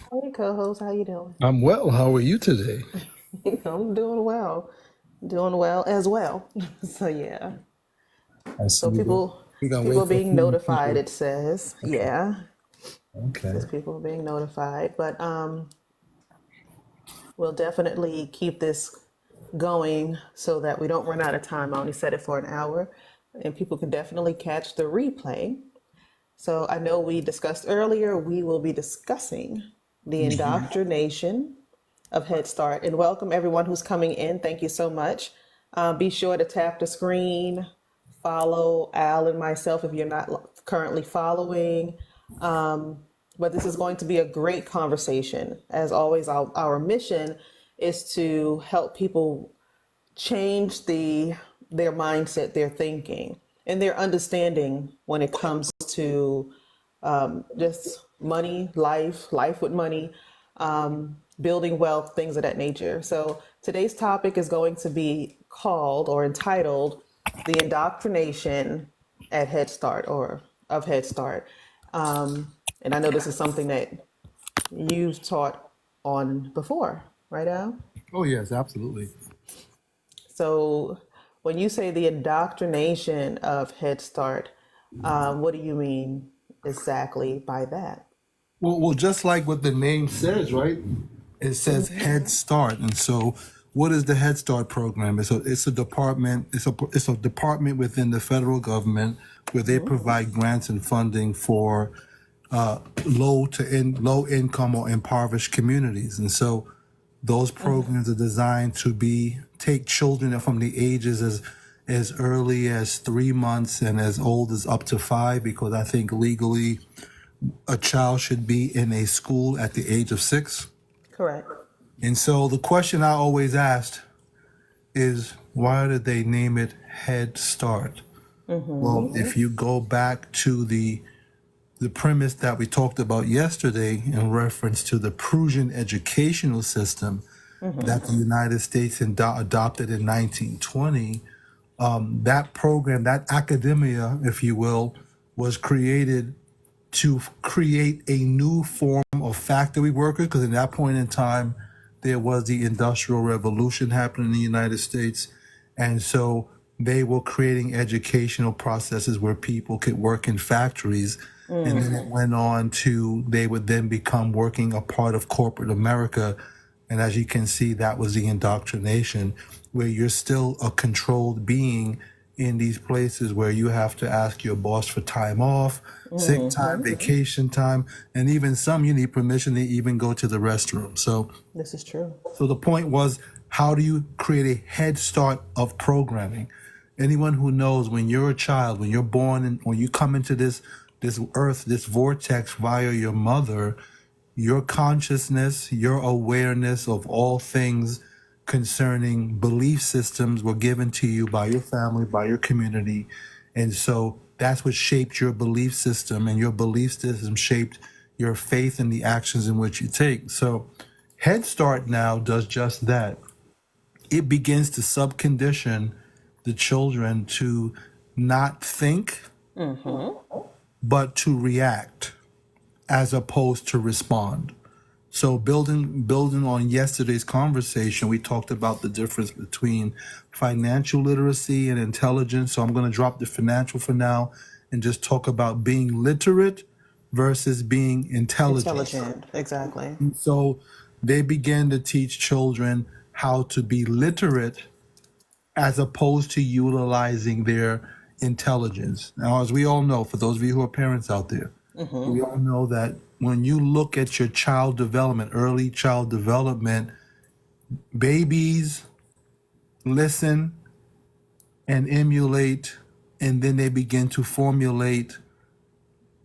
Hey, co-host, how you doing? I'm well. How are you today? I'm doing well as well. So yeah, I see so we're gonna people wait for a being few more notified. people. It says, Okay. yeah, Okay. says people being notified. But we'll definitely keep this going so that we don't run out of time. I only set it for an hour, and people can definitely catch the replay. So I know we discussed earlier, we will be discussing the Mhm. indoctrination of Head Start. And welcome everyone who's coming in. Thank you so much. Be sure to tap the screen, follow Al and myself if you're not currently following. But this is going to be a great conversation. As always, our mission is to help people change their mindset, their thinking, and their understanding when it comes to just money, life with money, building wealth, things of that nature. So today's topic is going to be called or entitled "The Indoctrination at Head Start" or of Head Start. And I know this is something that you've taught on before, right, Al? Oh yes, absolutely. So, when you say the indoctrination of Head Start, what do you mean exactly by that? Well, just like what the name says, right? It says Head Start, and so what is the Head Start program? It's a department. It's a department within the federal government where they provide grants and funding for low income or impoverished communities, and so those programs are designed to be take children from the ages as early as 3 months and as old as up to five, because I think legally a child should be in a school at the age of six. Correct. And so the question I always asked is, why did they name it Head Start? Well, if you go back to the premise that we talked about yesterday in reference to the Prussian educational system that the United States adopted in 1920, that program, that academia, if you will, was created to create a new form of factory workers, because at that point in time, there was the Industrial Revolution happening in the United States. And so they were creating educational processes where people could work in factories. And then it went on to, they would then become working a part of corporate America. And as you can see, that was the indoctrination, where you're still a controlled being in these places where you have to ask your boss for time off, sick time, vacation time, and even some you need permission to even go to the restroom. This is true. So the point was, how do you create a head start of programming? Anyone who knows, when you're a child, when you're born and when you come into this earth, this vortex via your mother, your consciousness, your awareness of all things concerning belief systems were given to you by your family, by your community. And so that's what shaped your belief system, and your belief system shaped your faith and the actions in which you take. So Head Start now does just that. It begins to subcondition the children to not think, but to react as opposed to respond. So building on yesterday's conversation, we talked about the difference between financial literacy and intelligence. So I'm going to drop the financial for now and just talk about being literate versus being intelligent. Intelligent, exactly. So they began to teach children how to be literate as opposed to utilizing their intelligence. Now, as we all know, for those of you who are parents out there, we all know that when you look at your child development, early child development, babies listen and emulate, and then they begin to formulate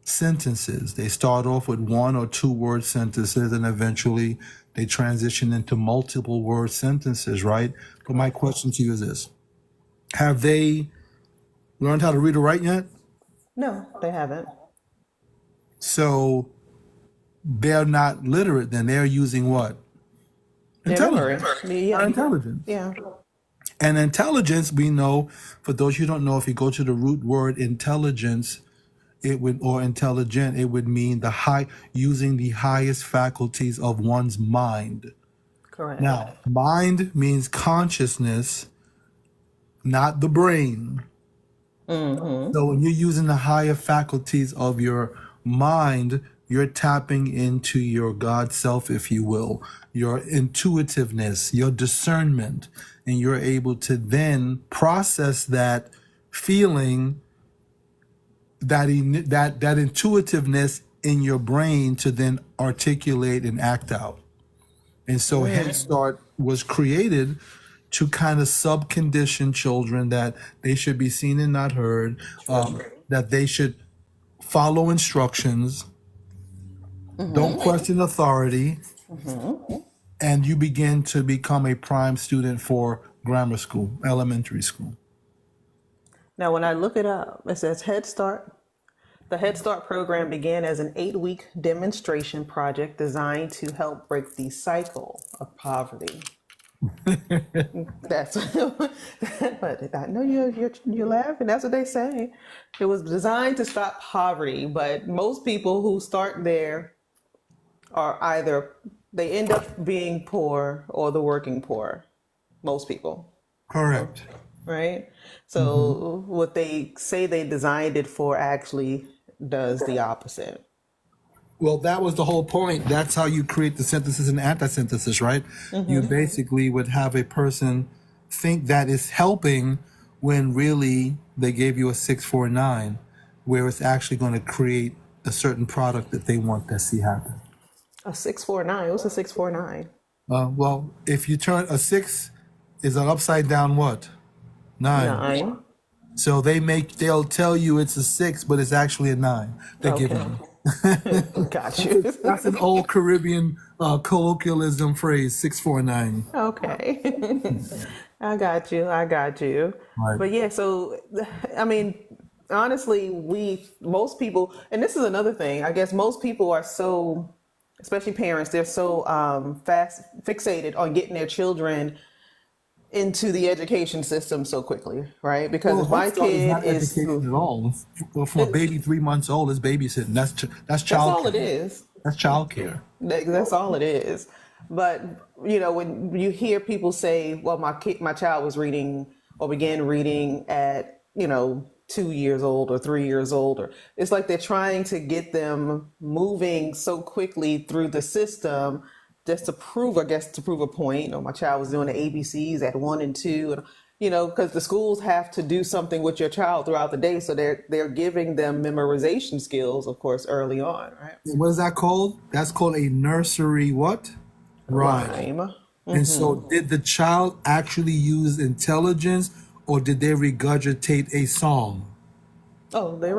sentences. They start off with one or two word sentences, and eventually they transition into multiple word sentences, right? But my Correct. question to you is this: have they learned how to read or write yet? No, they haven't. So they're not literate, then they're using what? Their memory. Intelligence. Not Yeah. intelligence. Yeah. And intelligence, we know, for those who don't know, if you go to the root word intelligence, it would, or intelligent, it would mean using the highest faculties of one's mind. Correct. Now, mind means consciousness, not the brain. So when you're using the higher faculties of your mind, you're tapping into your God self, if you will, your intuitiveness, your discernment, and you're able to then process that feeling, that intuitiveness in your brain to then articulate and act out. And so Head Start was created to kind of subcondition children that they should be seen and not heard, that they should follow instructions, don't question authority, and you begin to become a prime student for grammar school, elementary school. Now, when I look it up, it says Head Start. The Head Start program began as an 8-week demonstration project designed to help break the cycle of poverty. That's but I know you're laughing. That's what they say. It was designed to stop poverty, but most people who start there are either they end up being poor or the working poor. Most people, Correct. right? So what they say they designed it for actually does the opposite. Well, that was the whole point. That's how you create the synthesis and antisynthesis, right? You basically would have a person think that is helping when really they gave you a 649, where it's actually going to create a certain product that they want to see happen. A 649. What's a 649? Well, if you turn a 6 is an upside down what? 9. 9. So they'll tell you it's a 6, but it's actually a 9. They're giving you. Got you. That's an old Caribbean colloquialism phrase, 649. Okay. I got you. Right. But yeah, so I mean, honestly, most people, and this is another thing, I guess most people are so, especially parents, they're so fixated on getting their children into the education system so quickly, right? Because if my Head Start kid not is education at all. From a baby 3 months old is babysitting. That's child. all it is. That's child care. That's all it is. But when you hear people say, "Well, my child was reading or began reading at 2 years old or 3 years old," or it's like they're trying to get them moving so quickly through the system just to prove a point. My child was doing the ABCs at 1 and 2, and because the schools have to do something with your child throughout the day, so they're giving them memorization skills, of course, early on, right? What is that called? That's called a nursery what? Rhyme. And so did the child actually use intelligence, or did they regurgitate a song? Oh, they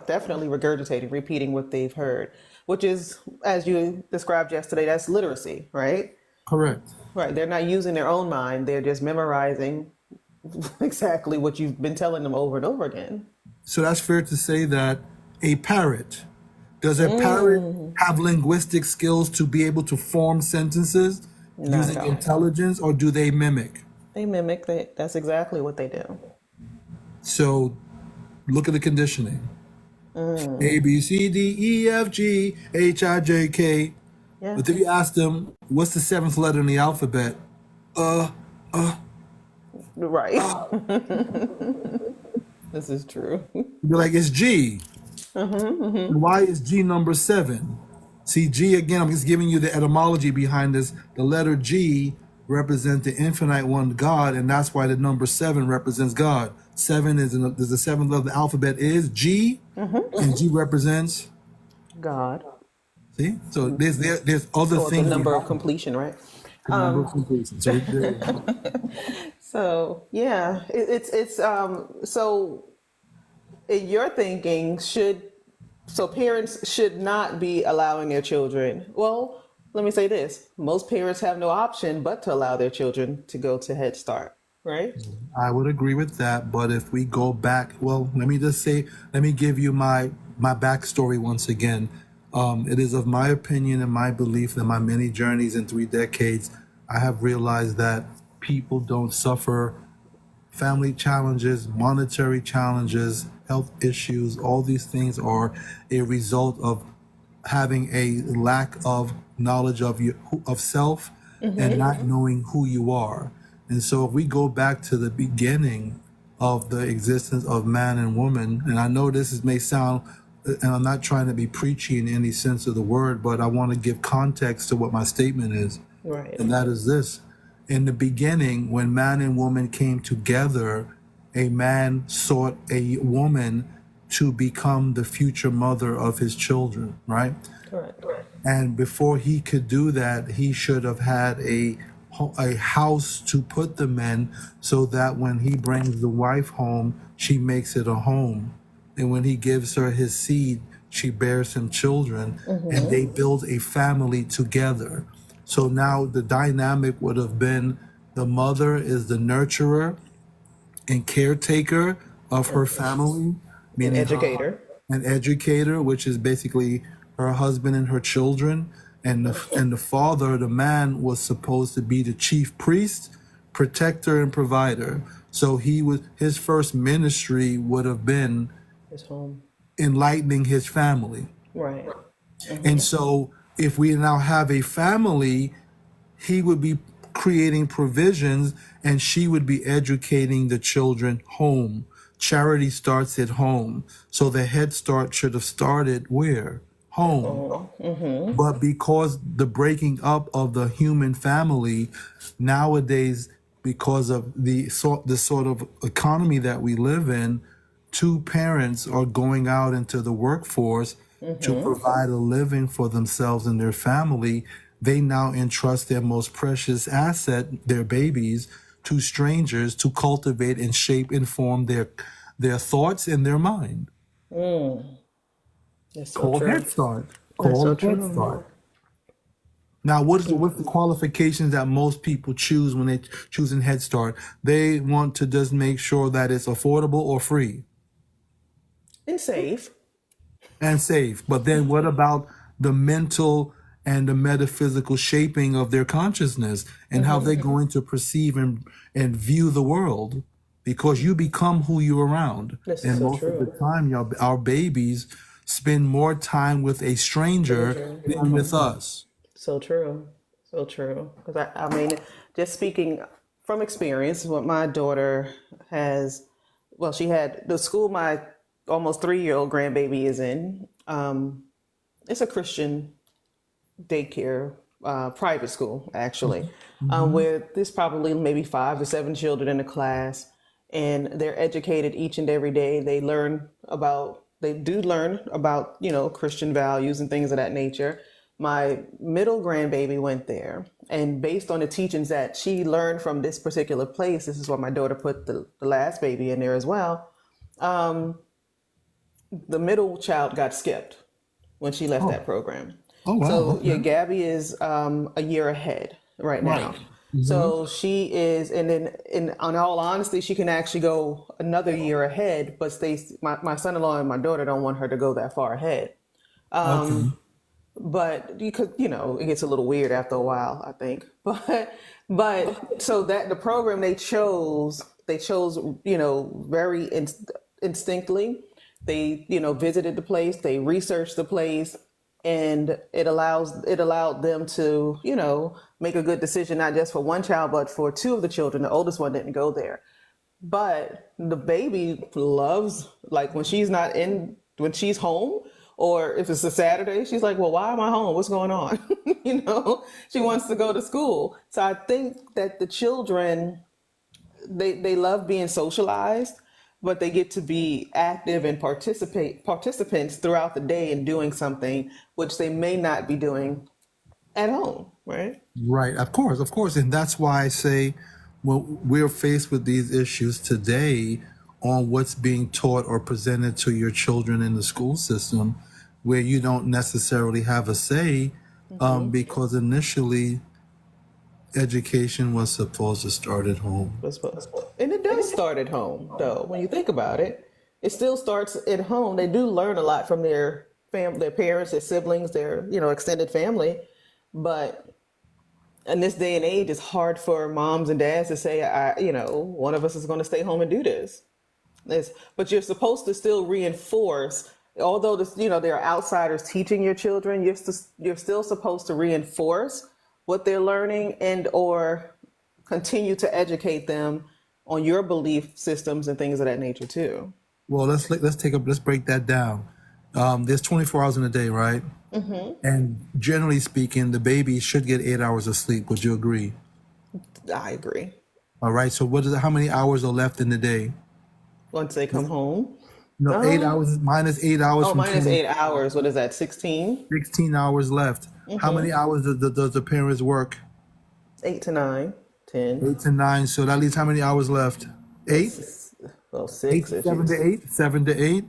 definitely regurgitating, repeating what they've heard, which is, as you described yesterday, that's literacy, right? Correct. Right. They're not using their own mind. They're just memorizing exactly what you've been telling them over and over again. So that's fair to say that a parrot, does a parrot have linguistic skills to be able to form sentences using intelligence, or do they mimic? They mimic. That's exactly what they do. So look at the conditioning. A, B, C, D, E, F, G, H, I, J, K. Yeah. But if you ask them, what's the 7th letter in the alphabet? Right. This is true. You're like, it's G. Why is G number 7? See, G, again, I'm just giving you the etymology behind this. The letter G represents the infinite one, God, and that's why the number 7 represents God. 7 is the 7th letter of the alphabet is G, and G represents God. See, so there's other Or things. the number of completion, right? The number of completion. So So yeah, it's so in your thinking, parents should not be allowing their children. Well, let me say this: most parents have no option but to allow their children to go to Head Start, right? I would agree with that, but if we go back, well, let me give you my backstory once again. It is of my opinion and my belief that my many journeys in 3 decades, I have realized that people don't suffer family challenges, monetary challenges, health issues. All these things are a result of having a lack of knowledge of you of self and not knowing who you are. And so if we go back to the beginning of the existence of man and woman, and I know may sound, and I'm not trying to be preachy in any sense of the word, but I want to give context to what my statement is. Right. And that is this: in the beginning, when man and woman came together, a man sought a woman to become the future mother of his children, right? Correct. And before he could do that, he should have had a house to put them in, so that when he brings the wife home, she makes it a home. And when he gives her his seed, she bears him children, and they build a family together. So now the dynamic would have been the mother is the nurturer and caretaker of her family, An meaning educator. an educator, which is basically her husband and her children. And the father, the man, was supposed to be the chief priest, protector, and provider. So his first ministry would have been His home. enlightening his family. Right. And so if we now have a family, he would be creating provisions and she would be educating the children home. Charity starts at home. So the Head Start should have started where? Home. But because the breaking up of the human family nowadays, because of the sort of economy that we live in, two parents are going out into the workforce to provide a living for themselves and their family. They now entrust their most precious asset, their babies, to strangers to cultivate and shape and form their thoughts and their mind. That's so Called true. Head Start. That's so Called Head true. Start. Now, what's the qualifications that most people choose when they choosing Head Start? They want to just make sure that it's affordable or free And safe. and safe. But then what about the mental and the metaphysical shaping of their consciousness and how they're going to perceive and view the world? Because you become who you're around. This is And so most of the true. time, our babies spend more time with a stranger than with us. So true. So true. Because I mean, just speaking from experience, what my daughter has, well, she had the school my almost 3-year-old grandbaby is in. It's a Christian daycare, private school, actually, where there's probably maybe 5 to 7 children in the class, and they're educated each and every day. They do learn about, Christian values and things of that nature. My middle grandbaby went there, and based on the teachings that she learned from this particular place, this is why my daughter put the last baby in there as well. The middle child got skipped when she left that program. Oh, wow. So yeah, Okay. Gabby is a year ahead right Right. now. So she is, and then in on all honesty, she can actually go another year ahead. But my son-in-law and my daughter don't want her to go that far ahead. Okay. But you could, it gets a little weird after a while, I think. But so that the program they chose, very instinctively. They, visited the place, they researched the place, and it allowed them to, make a good decision, not just for one child, but for 2 of the children. The oldest one didn't go there. But the baby loves, like, when she's home, or if it's a Saturday, she's like, well, why am I home? What's going on? She wants to go to school. So I think that the children, they love being socialized, but they get to be active and participants throughout the day in doing something which they may not be doing at home, right? Right. Of course. And that's why I say, when we're faced with these issues today on what's being taught or presented to your children in the school system, where you don't necessarily have a say, because initially education was supposed to start at home. And it does start at home, though. When you think about it, it still starts at home. They do learn a lot from their their parents, their siblings, their extended family. But in this day and age, it's hard for moms and dads to say, one of us is going to stay home and do this. But you're supposed to still reinforce, although this, there are outsiders teaching your children. You're still supposed to reinforce what they're learning and or continue to educate them on your belief systems and things of that nature too. Well, let's break that down. There's 24 hours in a day, right? And generally speaking, the baby should get 8 hours of sleep. Would you agree? I agree. All right. So how many hours are left in the day? Once they come home. No, 8 hours is minus 8 hours Oh, from minus 20, 8 hours. What is that? 16? 16 hours left. How many hours does the parents work? 8 to 9, 10. 8 to 9. So that leaves how many hours left? Eight? Well, Eight, six if you. 7 to 8? 7 to 8?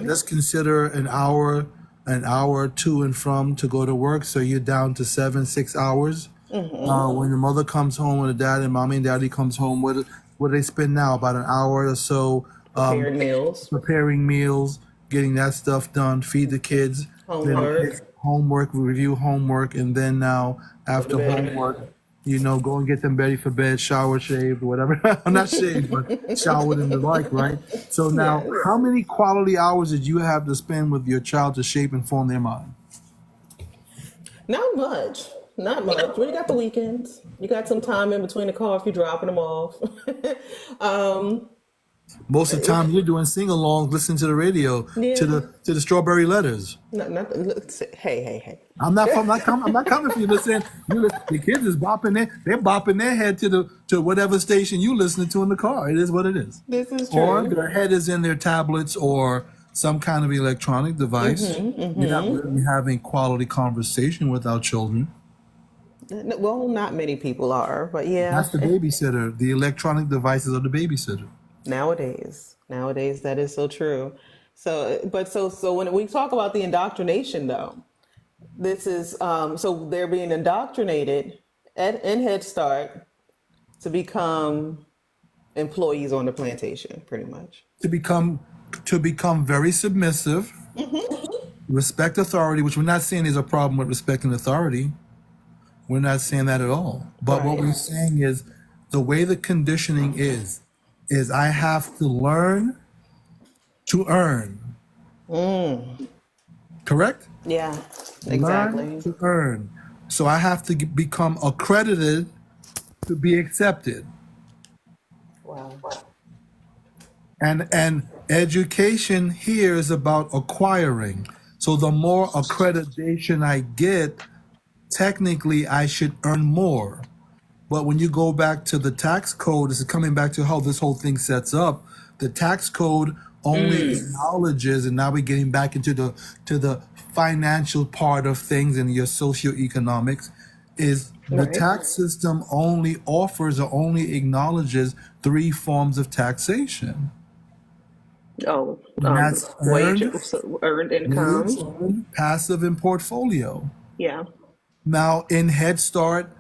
Let's consider an hour to and from to go to work. So you're down to 6 hours. When the mother comes home, when the dad and mommy and daddy comes home, what do they spend now? About an hour or so Preparing meals, preparing meals, getting that stuff done, feed the kids, then the homework, kids homework, review homework, and then now go to after bed. homework, go and get them ready for bed, shower, shaved, whatever. Not shaved, but showered and the like, right? So now, Yes. how many quality hours did you have to spend with your child to shape and form their mind? Not much. Not much. Well, you got the weekends. You got some time in between the car if you're dropping them off. um, Most of the time, you're doing sing-alongs, listening to the radio, to yeah. the Strawberry Letters. Hey. I'm not coming for you. Listen, the kids is they're bopping their head to whatever station you listening to in the car. It is what it is. This is Or true. their head is in their tablets or some kind of electronic device. You're not really having quality conversation with our children. Well, not many people are, but yeah. That's the babysitter. The electronic devices are the babysitter. Nowadays, that is so true. So when we talk about the indoctrination, though, this is so they're being indoctrinated in Head Start to become employees on the plantation, pretty much. To become very submissive, respect authority, which we're not saying is a problem with respecting authority. We're not saying that at all. But what Right. we're saying is the way the conditioning is I have to learn to earn. Correct? Yeah, Learn exactly. to earn. So I have to become accredited to be accepted. Wow. And education here is about acquiring. So the more accreditation I get, technically I should earn more. But when you go back to the tax code, this is coming back to how this whole thing sets up. The tax code only acknowledges, and now we're getting back into the financial part of things and your socioeconomics, is the Right. tax system only offers or only acknowledges three forms of taxation. Oh, And that's earned wage, income. passive, and portfolio. Yeah. Now, in Head Start,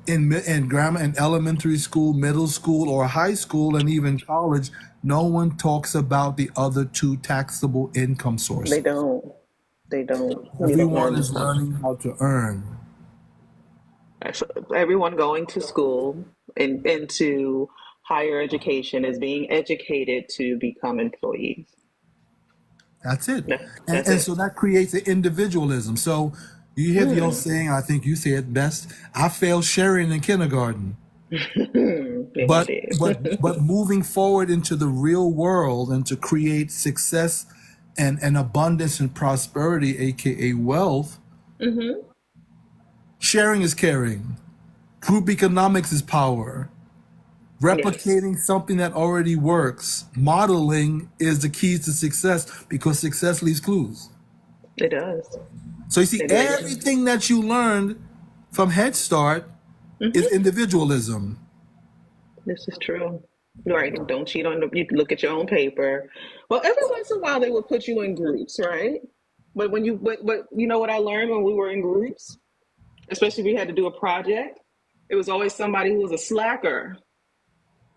in grammar and elementary school, middle school, or high school, and even college, no one talks about the other two taxable income They sources. don't. They don't. You don't Everyone learn is stuff. learning how to earn. Everyone going to school and into higher education is being educated to become employees. That's it. And, That's and it. so that creates an individualism. So you hear the old saying, I think you say it best, I failed sharing in kindergarten. Yeah, you But did. but moving forward into the real world and to create success and abundance and prosperity, aka wealth, sharing is caring. Group economics is power. Yes, Replicating something that already works. Modeling is the key to success because success leaves clues. it does. So you see, It really does. everything that you learned from Head Start is individualism. This is true. Right. And don't cheat on the, you look at your own paper. Well, every once in a while they would put you in groups, right? But you know what I learned when we were in groups, especially if we had to do a project, it was always somebody who was a slacker.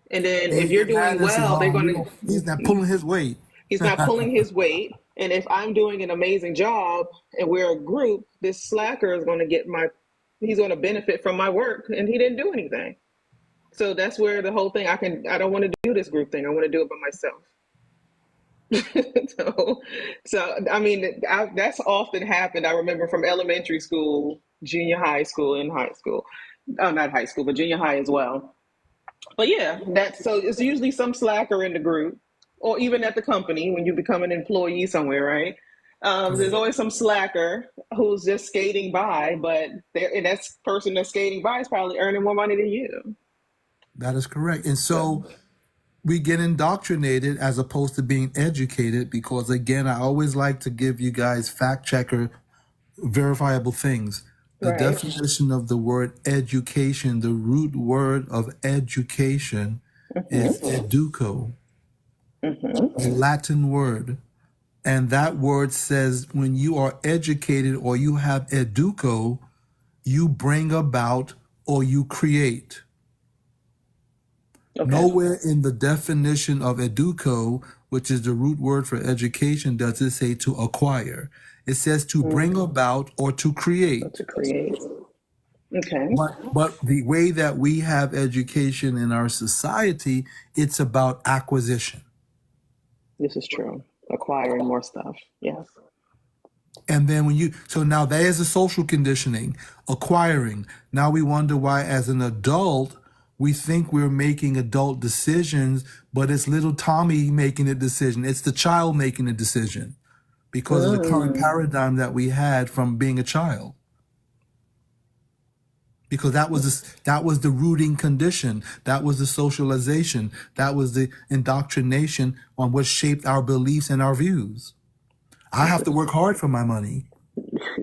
And then They if you're get mad doing and say, well, they're "Oh, going he's not to, pulling his weight." he's not pulling his weight. And if I'm doing an amazing job and we're a group, this slacker is going to he's going to benefit from my work and he didn't do anything. So that's where the whole thing, I don't want to do this group thing. I want to do it by myself. so, I mean, that's often happened. I remember from elementary school, junior high school, and high school. Oh, not high school, but junior high as well. But yeah, that's so it's usually some slacker in the group, or even at the company when you become an employee somewhere, right? There's always some slacker who's just skating by, but and that person that's skating by is probably earning more money than you. That is correct. And So, so we get indoctrinated as opposed to being educated because, again, I always like to give you guys fact checker verifiable things. The right. definition of the word education, the root word of education is educo, a Latin word. And that word says when you are educated or you have educo, you bring about or you create. Okay. Nowhere in the definition of educo, which is the root word for education, does it say to acquire. It says to bring about or to So create. to create. Okay. But the way that we have education in our society, it's about acquisition. This is true. Acquiring more stuff. Yes. And then so now that is a social conditioning, acquiring. Now we wonder why, as an adult, we think we're making adult decisions, but it's little Tommy making a decision. It's the child making a decision because of the current paradigm that we had from being a child. Because that was the rooting condition, that was the socialization, that was the indoctrination on what shaped our beliefs and our views. I have to work hard for my money.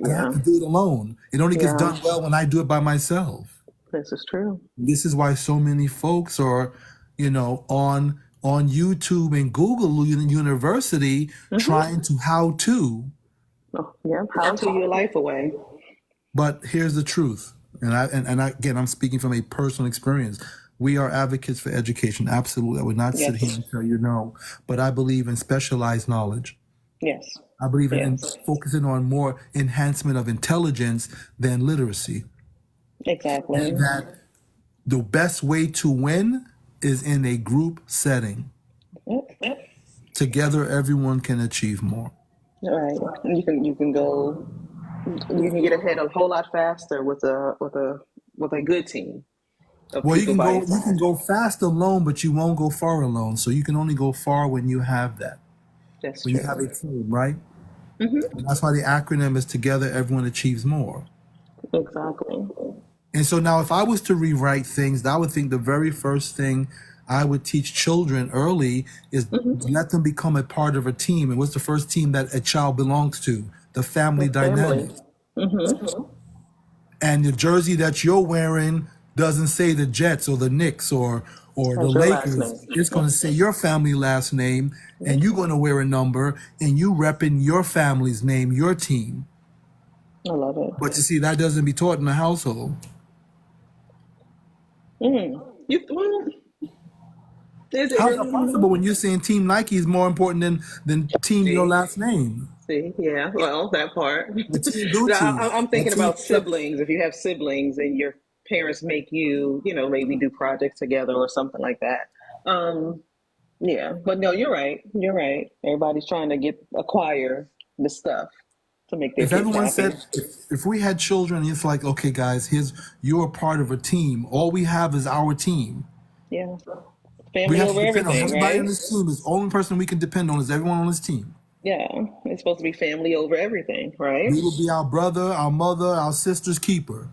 I have Yeah. to do it alone. It only gets Yeah. done well when I do it by myself. This is true. This is why so many folks are, on YouTube and Google University trying to how to. Oh, yeah. How to your life away. But here's the truth. Again, I'm speaking from a personal experience. We are advocates for education. Absolutely. I would not sit here Yes. and tell you no, but I believe in specialized knowledge. Yes. I believe in Yes. focusing on more enhancement of intelligence than literacy. Exactly. And that the best way to win is in a group setting. Yep. Together, everyone can achieve more. All right. And you can get ahead a whole lot faster with a good team of Well, people by your you can side. go fast alone, but you won't go far alone. So you can only go far when you have that. That's When you have true. a team, right? And that's why the acronym is together, everyone achieves more. Exactly. And so now if I was to rewrite things, I would think the very first thing I would teach children early is let them become a part of a team. And what's the first team that a child belongs to? The family The dynamic. family. Mm-hmm. And the jersey that you're wearing doesn't say the Jets or the Knicks or the That's your last Lakers. name. It's going to say your family last name, Yep. and you're going to wear a number, and you repping your family's name, your team. I love it. But you see, that doesn't be taught in the household. Well, is it How's that really? possible when you're saying Team Nike is more important than Team your See, last name? yeah. Well, that part. The Team Now, Gucci, I'm the thinking Team about siblings. If you have siblings and your parents make you, maybe do projects together or something like that. Yeah, but no, you're right. You're right. Everybody's trying to acquire the stuff to make their If kids everyone happy. said, if we had children, it's like, okay, guys, you're a part of a team. All we have is our team. Yeah. We Family have to over depend on everything, everybody on right? this team. Is the only person we can depend on is everyone on this team. Yeah. It's supposed to be family over everything, right? We will be our brother, our mother, our sister's keeper.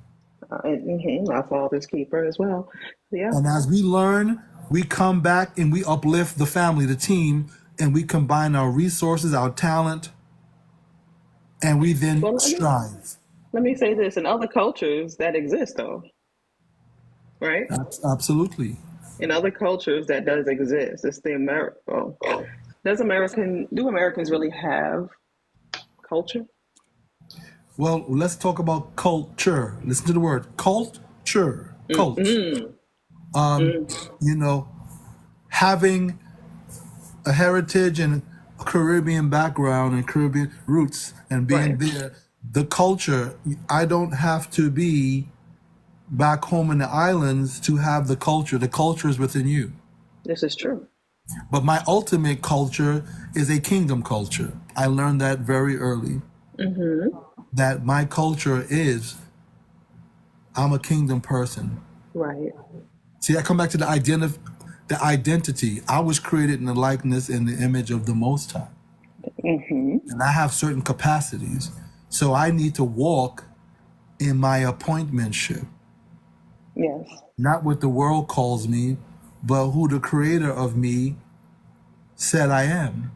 My father's keeper as well. Yeah. And as we learn, we come back and we uplift the family, the team, and we combine our resources, our talent, and we then Well, strive. let me say this: in other cultures that exist, though, right? Absolutely. In other cultures that does exist. It's the America. Well, do Americans really have culture? Well, let's talk about culture. Listen to the word culture. Cult. You know, having a heritage and a Caribbean background and Caribbean roots and being Right. there, the culture, I don't have to be back home in the islands to have the culture. The culture is within you. This is true. But my ultimate culture is a kingdom culture. I learned that very early. That my culture is, I'm a kingdom person. Right. See, I come back to the identity. I was created in the likeness and the image of the Most High. And I have certain capacities. So I need to walk in my appointmentship. Yes. Not what the world calls me, but who the creator of me said I am.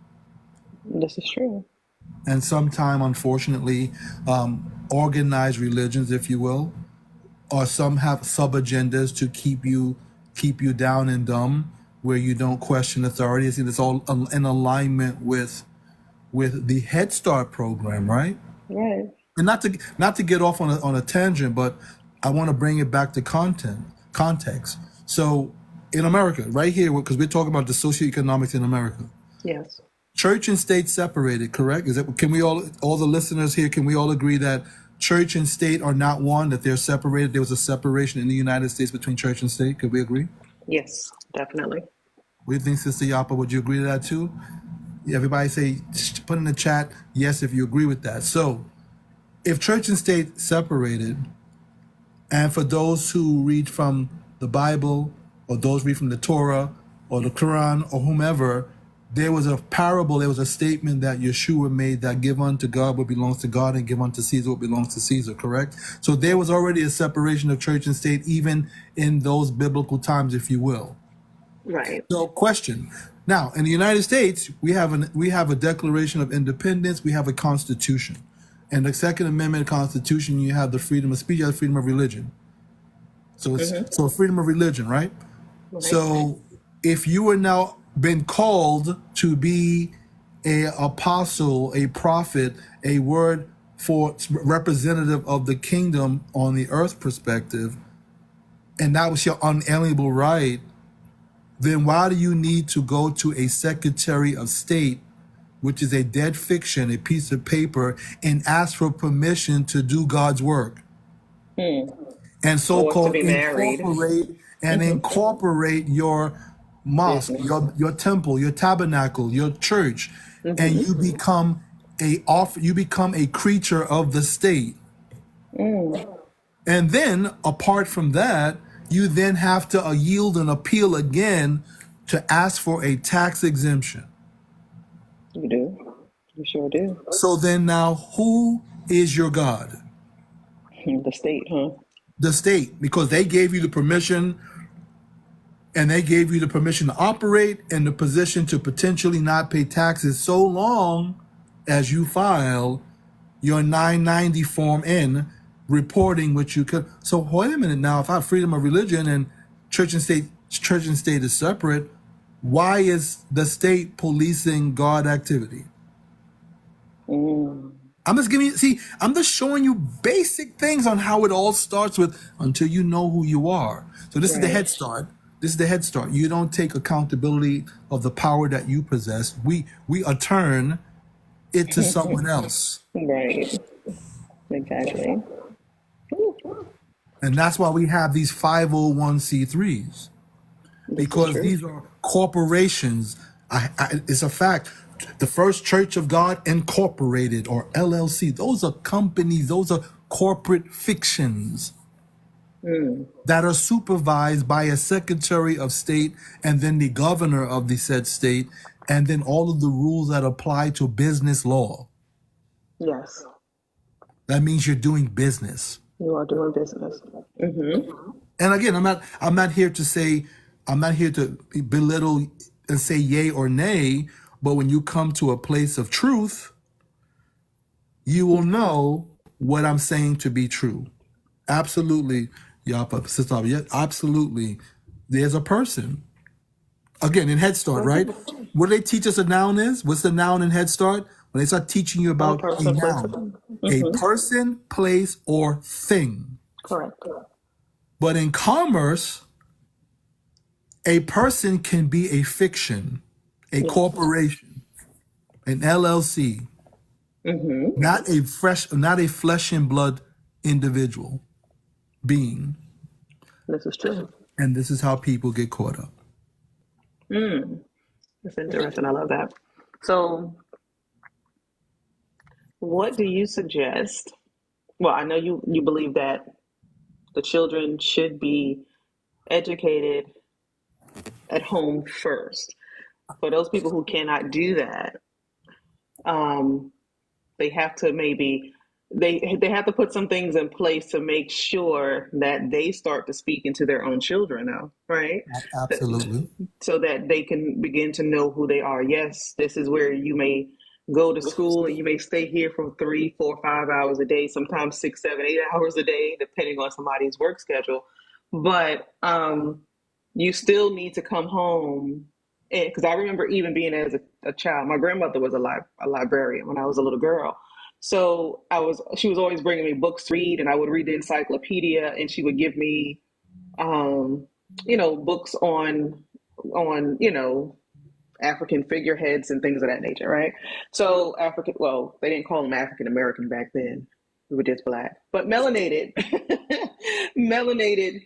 This is true. And sometimes, unfortunately, organized religions, if you will, or some have sub agendas to keep you down and dumb, where you don't question authority. I think it's all in alignment with the Head Start program, right? Right. And not to get off on a tangent, but I want to bring it back to context. So in America, right here, because we're talking about the socioeconomics in America, Yes. church and state separated, correct? Can we all the listeners here, can we all agree that church and state are not one, that they're separated? There was a separation in the United States between church and state. Could we agree? Yes, definitely. What do you think, Sister Yapa? Would you agree to that too? Everybody say, put in the chat, yes, if you agree with that. So if church and state separated, and for those who read from the Bible, or those read from the Torah, or the Quran, or whomever, there was a parable, there was a statement that Yeshua made that give unto God what belongs to God and give unto Caesar what belongs to Caesar, correct? So there was already a separation of church and state, even in those biblical times, if you will. Right. So, question. Now, in the United States, we have a Declaration of Independence, we have a Constitution. And the Second Amendment Constitution, you have the freedom of speech, you have the freedom of religion. So it's so freedom of religion, right? Right. So if you are now been called to be a apostle, a prophet, a word for representative of the kingdom on the earth perspective, and that was your unalienable right, then why do you need to go to a Secretary of State, which is a dead fiction, a piece of paper, and ask for permission to do God's work? And Or to so-called be married. incorporate your mosque, Business. your temple, your tabernacle, your church, and you become a creature of the state. And then, apart from that, you then have to yield and appeal again to ask for a tax exemption. You do. You sure do. So then now, who is your God? The state, huh? The state, because they gave you the permission, and they gave you the permission to operate and the position to potentially not pay taxes so long as you file your 990 Form N reporting what you could. So wait a minute now, if I have freedom of religion and church and state is separate, why is the state policing God activity? I'm just showing you basic things on how it all starts with until you know who you are. So this is the Right. Head Start. This is the Head Start. You don't take accountability of the power that you possess. We return it to someone else. Right. Exactly. And that's why we have these 501c3s, This is because true. these are corporations. It's a fact. The First Church of God Incorporated, or LLC, those are companies, those are corporate fictions that are supervised by a Secretary of State and then the governor of the said state, and then all of the rules that apply to business law. Yes. That means you're doing business. You are doing business. And again, I'm not here to belittle and say yay or nay, but when you come to a place of truth, you will know what I'm saying to be true. Absolutely, Yapa, Sister Abba, yeah, absolutely. There's a person. Again, in Head Start, right? What do they teach us a noun is? What's the noun in Head Start? When they start teaching you about a person, noun, a person, place, or thing. Correct. But in commerce, a person can be a fiction, a corporation, an LLC, not a flesh and blood individual being. This is true. And this is how people get caught up. That's interesting. I love that. So, what do you suggest? Well, I know you believe that the children should be educated at home first. For those people who cannot do that, um, they have to maybe they have to put some things in place to make sure that they start to speak into their own children now, right? That, Absolutely. so that they can begin to know who they are. Yes, this is where you may go to school and you may stay here for 3, 4, 5 hours a day, sometimes 6, 7, 8 hours a day, depending on somebody's work schedule. But you still need to come home. Because I remember even being as a child, my grandmother was a librarian when I was a little girl. So she was always bringing me books to read, and I would read the encyclopedia, and she would give me, um, books on African figureheads and things of that nature, right? So well, they didn't call them African American back then. We were just black, but melanated, melanated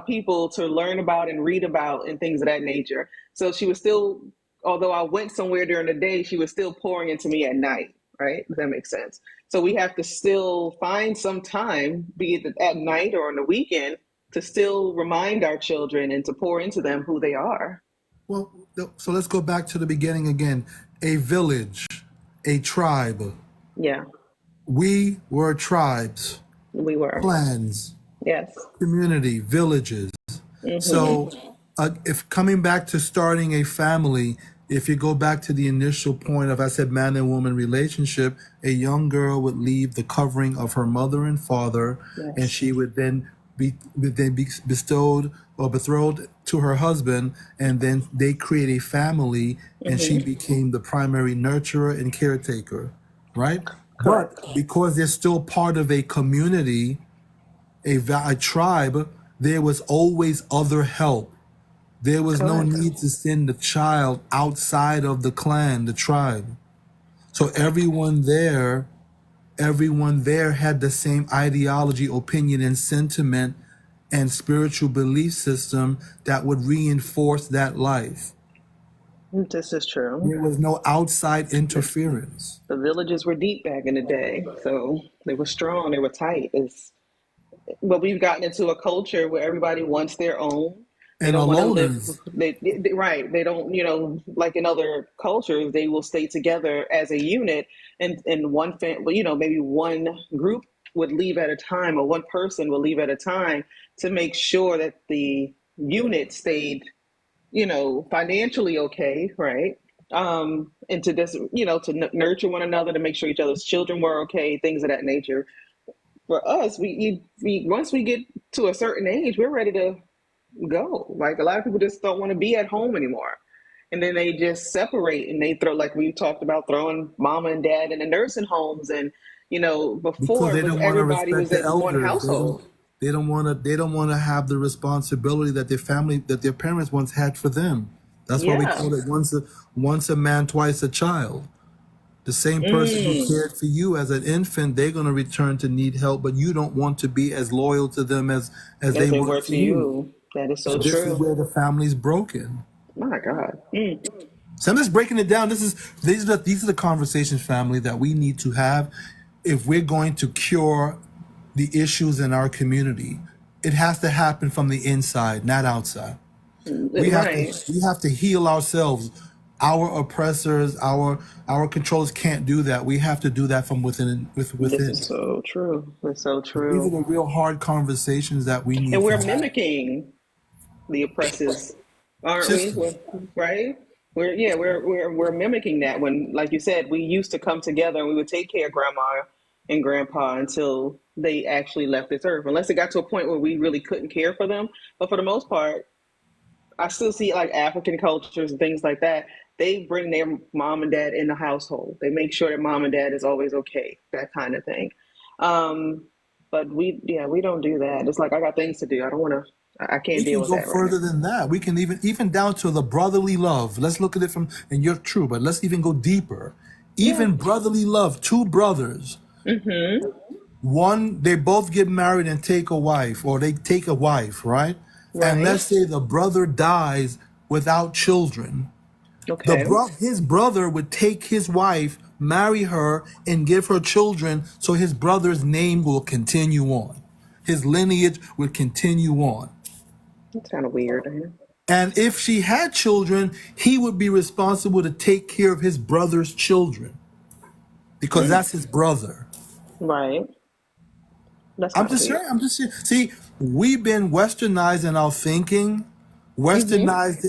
people to learn about and read about and things of that nature. So she was still, although I went somewhere during the day, she was still pouring into me at night, right? Does that make sense? So we have to still find some time, be it at night or on the weekend, to still remind our children and to pour into them who they are. Well, so let's go back to the beginning again. A village, a tribe. Yeah, We were tribes, we were. clans, Yes. community, villages. So, if coming back to starting a family, if you go back to the initial point of, I said, man and woman relationship, a young girl would leave the covering of her mother and father, and Yes. she would then be bestowed or betrothed to her husband, and then they create a family, and she became the primary nurturer and caretaker, right? But Correct. because they're still part of a community, a tribe, there was always other help. There was no Correct. need to send the child outside of the clan, the tribe. So everyone there had the same ideology, opinion, and sentiment and spiritual belief system that would reinforce that life. This is true. There was no outside interference. The villages were deep back in the day, so they were strong. They were tight. But we've gotten into a culture where everybody wants their own. They And don't want to live. aloners, Right. They don't. Like in other cultures, they will stay together as a unit, and one family. Maybe one group would leave at a time, or one person will leave at a time to make sure that the unit stayed financially okay, right? And to just, to nurture one another, to make sure each other's children were okay, things of that nature. For us, we once we get to a certain age, we're ready to go. Like a lot of people just don't want to be at home anymore. And then they just separate and they throw, like we talked about, throwing mama and dad in the nursing homes. And, because before they it was don't want to everybody respect was the at one elders. They don't household. they don't want to they don't want to have the responsibility that their parents once had for them. That's why we Yeah. call it once a man, twice a child. The same person who Mm, cared for you as an infant, they're going to return to need help, but you don't want to be as loyal to them as as they they were were to to you. you. That is So so this is true. where the family's broken. My God. So I'm just breaking it down. These are the conversations, family, that we need to have if we're going to cure the issues in our community. It has to happen from the inside, not outside. We have to Right. we have to heal ourselves. Our oppressors, our controllers can't do that. We have to do that from This within. is so true. It's so These are true. the real hard conversations that we And need to we're have. mimicking the oppressors, aren't we? System. Right? We're mimicking that when, like you said, we used to come together and we would take care of grandma and grandpa until they actually left this earth. Unless it got to a point where we really couldn't care for them. But for the most part, I still see like African cultures and things like that. They bring their mom and dad in the household. They make sure that mom and dad is always okay, that kind of thing. Um, but we don't do that. It's like I got things to do. I don't want to. I can't We deal can with go that right now. further than that. We can even down to the brotherly love. Let's look at it from, and you're true, but let's even go deeper. Yeah. Even brotherly love, two brothers, one, they both get married and take a wife, or they take a wife, right? And let's Right. say the brother dies without children, Okay. his brother would take his wife, marry her, and give her children, so his brother's name will continue on. His lineage would continue on. That's kind of weird. And if she had children, he would be responsible to take care of his brother's children because Mm, that's his brother. right. That's I'm kind of just weird. saying, I'm just saying. See, we've been westernized in our thinking, Hmm.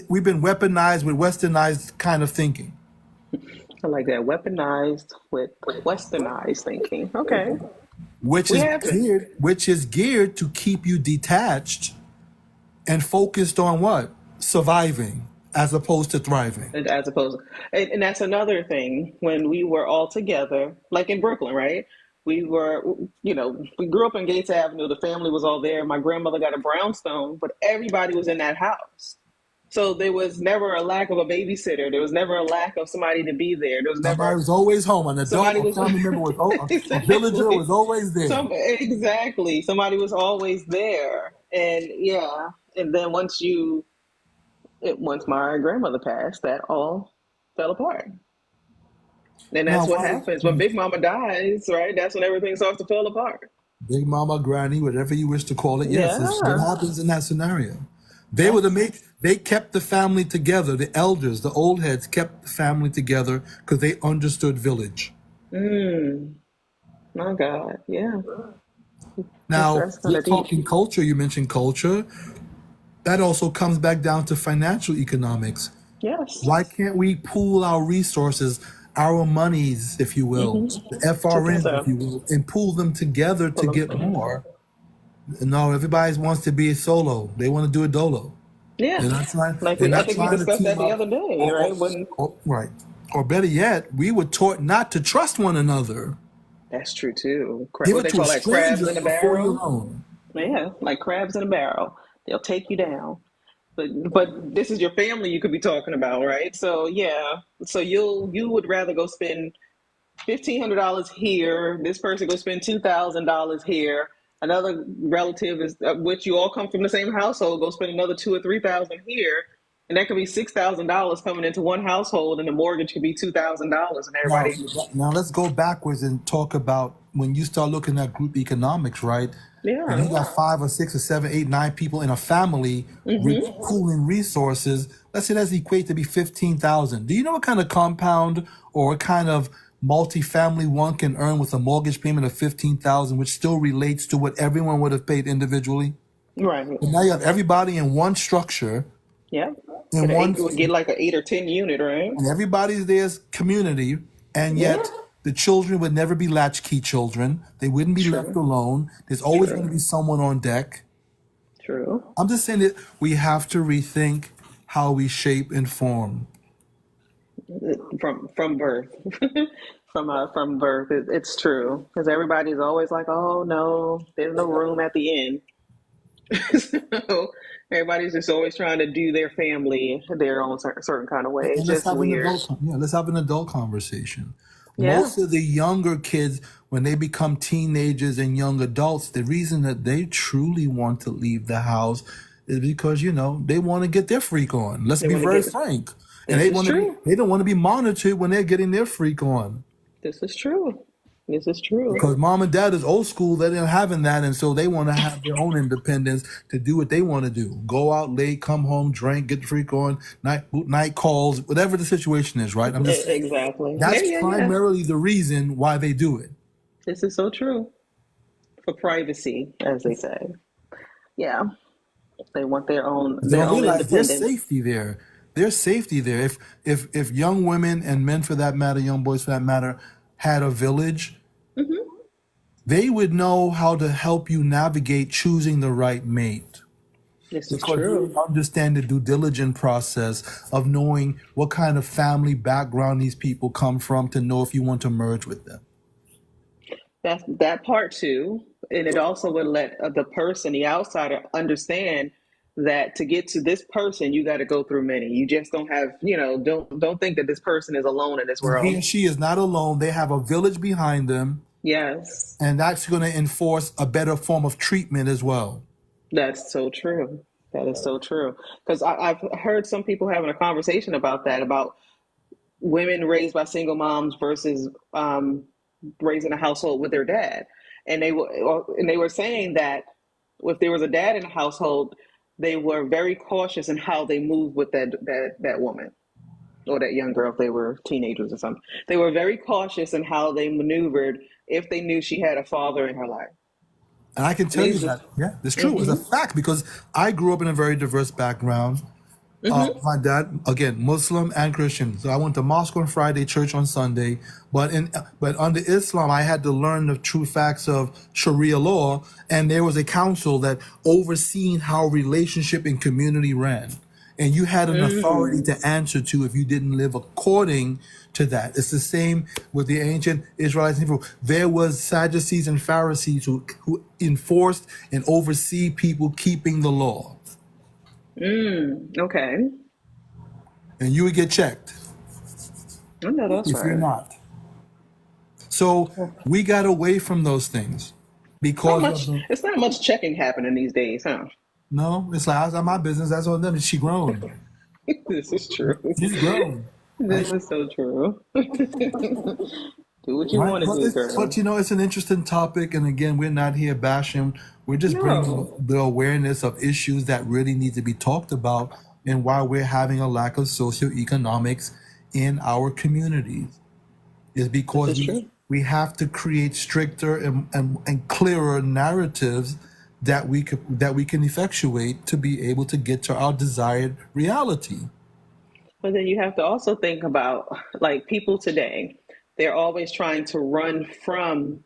we've been weaponized with westernized kind of thinking, I like that. Weaponized with westernized thinking. Okay. which We is have it. geared to keep you detached and focused on what? Surviving as opposed to thriving. As opposed, and that's another thing. When we were all together, like in Brooklyn, right? We were, we grew up in Gates Avenue. The family was all there. My grandmother got a brownstone, but everybody was in that house. So there was never a lack of a babysitter. There was never a lack of somebody to be there. There was Somebody never was always home. An adult somebody or was family member was a villager exactly was always there. exactly somebody was always there, and yeah, and then once my grandmother passed, that all fell apart. And Now, that's what why happens when Big Mama dies, right? That's when everything starts to fall apart. Big Mama, Granny, whatever you wish to call it, yes, it's what Yeah, happens in that scenario. They were the that's make. They kept the family together. The elders, the old heads, kept the family together because they understood village. mm, my God, yeah, Now, that's kind we're of deep. talking culture. You mentioned culture. That also comes back down to financial economics. Yes, Why can't we pool our resources, our monies, if you will, hmm, the FRNs, if together, you will, and pool them together to pull them get together. more? No, everybody wants to be a solo. They want to do a dolo. Yeah, They're not trying. like They're I not think we trying to discussed team that the up. other day, Or, right? When right. Or better yet, we were taught not to trust one another. that's true too. Give What it they to a call that, crabs stranger in a before you barrel. own. Yeah, like crabs in a barrel. They'll take you down. But this is your family you could be talking about, right? So yeah. So you would rather go spend $1,500 here. This person go spend $2,000 here. Another relative is which you all come from the same household. Go spend another 2 or 3 thousand here, and that could be $6,000 coming into one household, and the mortgage could be $2,000, and Now, everybody. now let's go backwards and talk about when you start looking at group economics, right? And Yeah. you got 5 or 6 or 7, 8, 9 people in a family Mm-hmm. pooling resources. Let's say that's equate to be 15,000. Do you know what kind of compound or what kind of multifamily one can earn with a mortgage payment of 15,000, which still relates to what everyone would have paid individually? Right. And now you have everybody in one structure, Yeah. in Get an one, eight. Would get like an 8 or 10 unit, right? and everybody's there's community, and Yeah. yet the children would never be latchkey children. They wouldn't be left True. alone. There's always going to True. be someone on deck. True. I'm just saying that we have to rethink how we shape and form. From birth. From birth, it's true because everybody's always like, oh no, there's no room at the end. So everybody's just always trying to do their family their own certain kind of way. And It's let's just have an weird. let's have an adult conversation. Yeah. Most of the younger kids, when they become teenagers and young adults, the reason that they truly want to leave the house is because they want to get their freak on. Let's They be want to very get. frank. And This is true. they don't want to be monitored when they're getting their freak on. This is true. This is true. Because mom and dad is old school, they're not having that, and so they want to have their own independence to do what they want to do. Go out late, come home, drink, get the freak on, night calls, whatever the situation is, right? I'm just saying Exactly. Yeah, that's yeah, yeah. primarily the reason why they do it. This is so true. For privacy, as they say. Yeah. They want their own They don't realize there's independence. safety there. There's safety there. If young women and men for that matter, young boys for that matter, had a village, Hmm. they would know how to help you navigate choosing the right mate. This is Because you would true. understand the due diligence process of knowing what kind of family background these people come from to know if you want to merge with them. That part too, and it also would let the person, the outsider, understand that to get to this person, you got to go through many. You just don't have, don't think that this person is alone in this And he world. and she is not alone. They have a village behind them, Yes, and that's going to enforce a better form of treatment as well. that's so true. That is so true. Because I've heard some people having a conversation about that, about women raised by single moms versus raising a household with their dad, and they were saying that if there was a dad in the household, they were very cautious in how they moved with that woman or that young girl if they were teenagers or something. They were very cautious in how they maneuvered if they knew she had a father in her life. And I can And tell you these just that, yeah, it's true. It's a fact because I grew up in a very diverse background. My dad, again, Muslim and Christian. So I went to mosque on Friday, church on Sunday. But under Islam, I had to learn the true facts of Sharia law, and there was a council that overseen how relationship and community ran. And you had an authority to answer to if you didn't live according to that. It's the same with the ancient Israelites and Hebrew. There was Sadducees and Pharisees who enforced and oversee people keeping the law. okay. And you would get checked I know that's if you're right. not. So we got away from those things Not because of much. the It's not much checking happening these days, huh? no. It's like, that's my business. That's on them. She grown. This is true. She's grown. This Right? is so true. Do what you Right. want to do, But girl. you know, it's an interesting topic. And again, we're not here bashing. We're just bringing No, the awareness of issues that really need to be talked about and why we're having a lack of socioeconomics in our communities. Is this because is true. we have to create stricter and clearer narratives that we can effectuate to be able to get to our desired reality. But then you have to also think about like people today. They're always trying to run from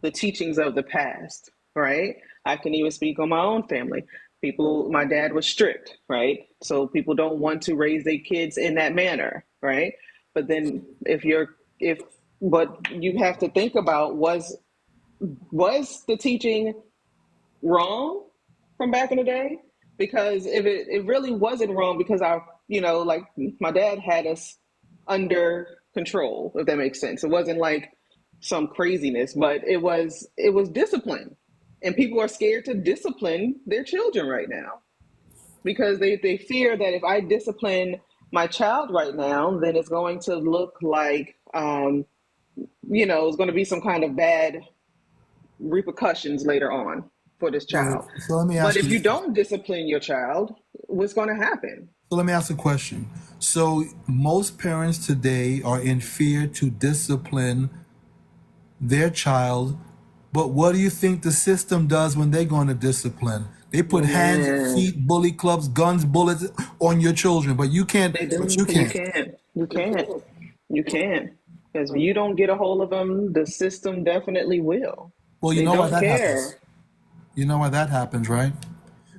the teachings of the past, right? I can even speak on my own family. My dad was strict, right? So people don't want to raise their kids in that manner, right? But then if, but you have to think about was the teaching wrong from back in the day? Because if it really wasn't wrong, because like my dad had us under control, if that makes sense. It wasn't like some craziness, but it was discipline. And people are scared to discipline their children right now because they fear that if I discipline my child right now, then it's going to look like it's going to be some kind of bad repercussions later on for this child. So let me But ask if you. you don't discipline your child, what's going to happen? So let me ask a question. So most parents today are in fear to discipline their child, but what do you think the system does when they're going to discipline? They put Oh hands and man, feet, bully clubs, guns, bullets on your children, but you can't. they But do. you You can't. can't. You can't. You can't. Because if you don't get a hold of them, the system definitely will. Well, you They know why don't that happens. care. You know why that happens, right?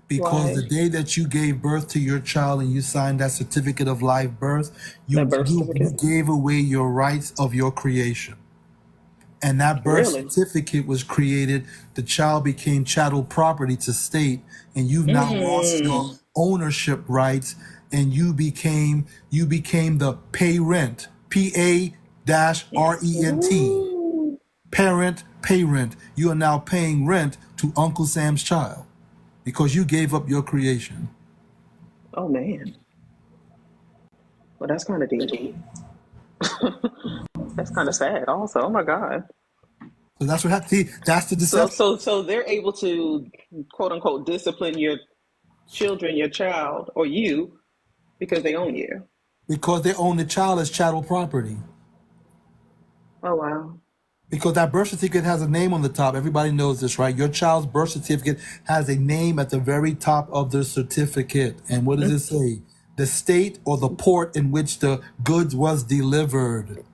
Because the Why? day that you gave birth to your child and you signed that certificate of live birth, That birth you certificate? gave away your rights of your creation. And that birth Really? certificate was created, the child became chattel property to state, and you've now lost your Mm. ownership rights, and you became the pay rent, PA-RENT, Ooh. parent pay rent. You are now paying rent to Uncle Sam's child because you gave up your creation. Oh man. Well, that's kind of deep. That's kind of sad. Also, oh my God. So that's what happened. See, that's the So deception. so so they're able to quote unquote discipline your children, your child, or you because they own you. Because they own the child as chattel property. Oh wow. Because that birth certificate has a name on the top. Everybody knows this, right? Your child's birth certificate has a name at the very top of the certificate. And what does it say? The state or the port in which the goods was delivered.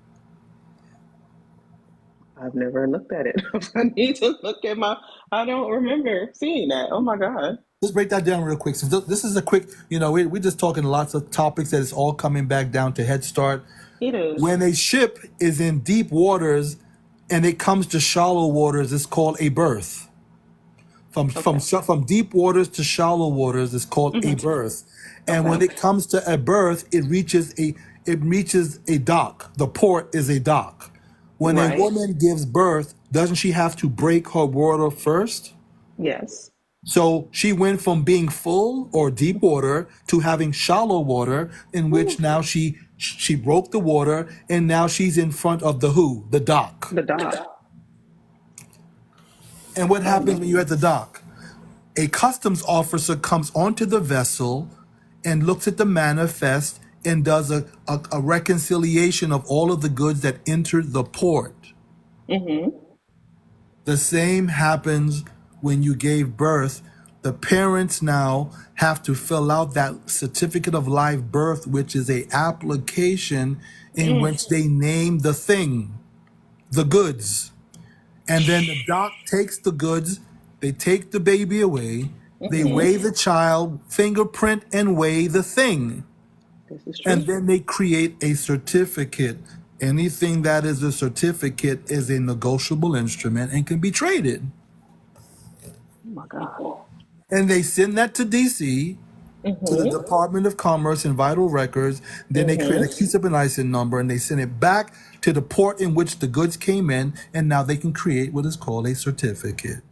I've never looked at it. I need to look at my. I don't remember seeing that. Oh my God. Let's break that down real quick. So this is a quick, we're just talking lots of topics that is all coming back down to Head Start. It is. When a ship is in deep waters and it comes to shallow waters, it's called a berth. Okay. From deep waters to shallow waters is called a berth. And when Okay. it comes to a berth, it reaches a dock. The port is a dock. When a Right. woman gives birth, doesn't she have to break her water first? Yes. So she went from being full or deep water to having shallow water, in which Ooh, now she broke the water, and now she's in front of the who? The dock. the doc. And what Oh happens when you're man. at the dock? A customs officer comes onto the vessel and looks at the manifest and does a reconciliation of all of the goods that entered the port. Mm-hmm. The same happens when you gave birth. The parents now have to fill out that certificate of live birth, which is a application in Mm. which they name the thing, the goods. And then the doc takes the goods, they take the baby away, they Mm-hmm. weigh the child, fingerprint and weigh the thing. This is And true. then they create a certificate. Anything that is a certificate is a negotiable instrument and can be traded. Oh my God. And they send that to DC, to the Mm-hmm. Department of Commerce and Vital Records. Then they create a Mm-hmm. QSIP and ISIN number and they send it back to the port in which the goods came in. And now they can create what is called a certificate,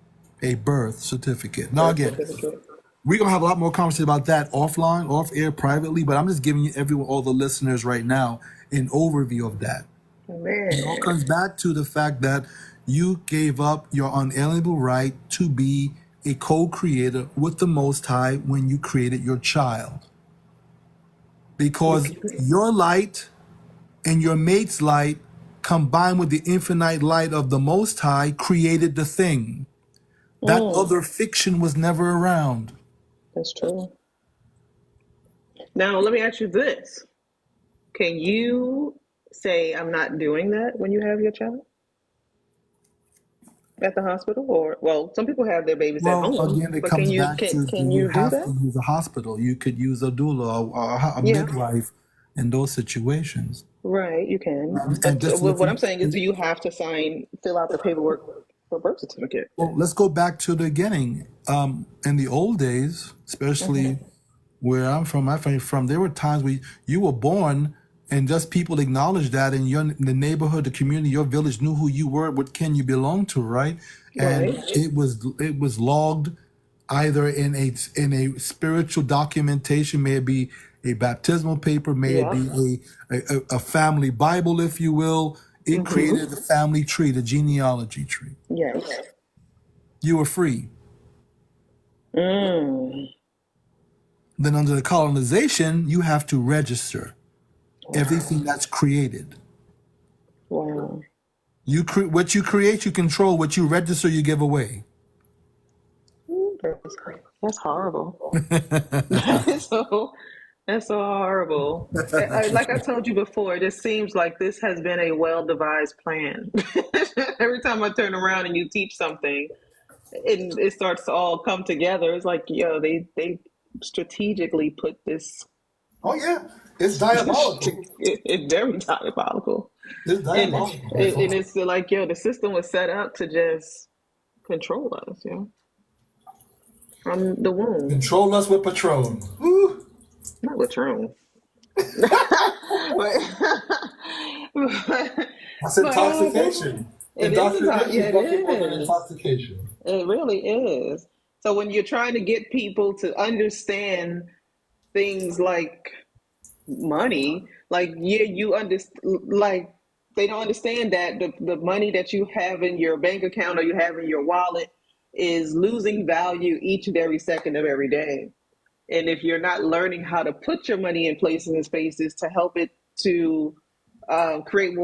a birth certificate. Now, Birth again, certificate. we're going to have a lot more conversation about that offline, off air, privately, but I'm just giving you everyone, all the listeners right now, an overview of that. It all Man. comes back to the fact that you gave up your unalienable right to be a co-creator with the Most High when you created your child. You Because can, your light and your mate's light combined with the infinite light of the Most High created the thing. That mm, other fiction was never around. that's true. Now let me ask you this. Can you say I'm not doing that when you have your child at the hospital? Or well, some people have their babies at Well, home, again, it but comes back to, do can you you do have to that? use a hospital? You could use a doula or a Yeah. midwife in those situations. Right, you can. And But just what I'm looking, saying is, do you have to fill out the paperwork for birth certificate? well, let's go back to the beginning. In the old days, especially Hmm. where I'm from, my family from, there were times where you were born and just people acknowledged that in the neighborhood, the community, your village knew who you were, what kin you belonged to, right? And Right. it was logged either in a spiritual documentation, may it be a baptismal paper, may it Yeah. be a family Bible, if you will. It Mm-hmm. created the family tree, the genealogy tree. Yes. You were free. Mm. Then under the colonization, you have to register everything Wow. that's created. Wow. What you create, you control. What you register, you give away. That's horrible. That's so that's so horrible. Like I told you before, it just seems like this has been a well-devised plan. Every time I turn around and you teach something, it starts to all come together. It's like, yo, they strategically put this. Oh yeah, it's diabolical. It's very diabolical, It's and diabolical. and it's like, yo, the system was set up to just control us, from the womb. Control us with Patron. Woo. Not with Trump. but, but, That's but intoxication. it is a time. Indoctrination Yeah, it nothing more than is. intoxication. It really is. So when you're trying to get people to understand things like money, like yeah, you understand, like they don't understand that the money that you have in your bank account or you have in your wallet is losing value each and every second of every day. And if you're not learning how to put your money in places and spaces to help it to create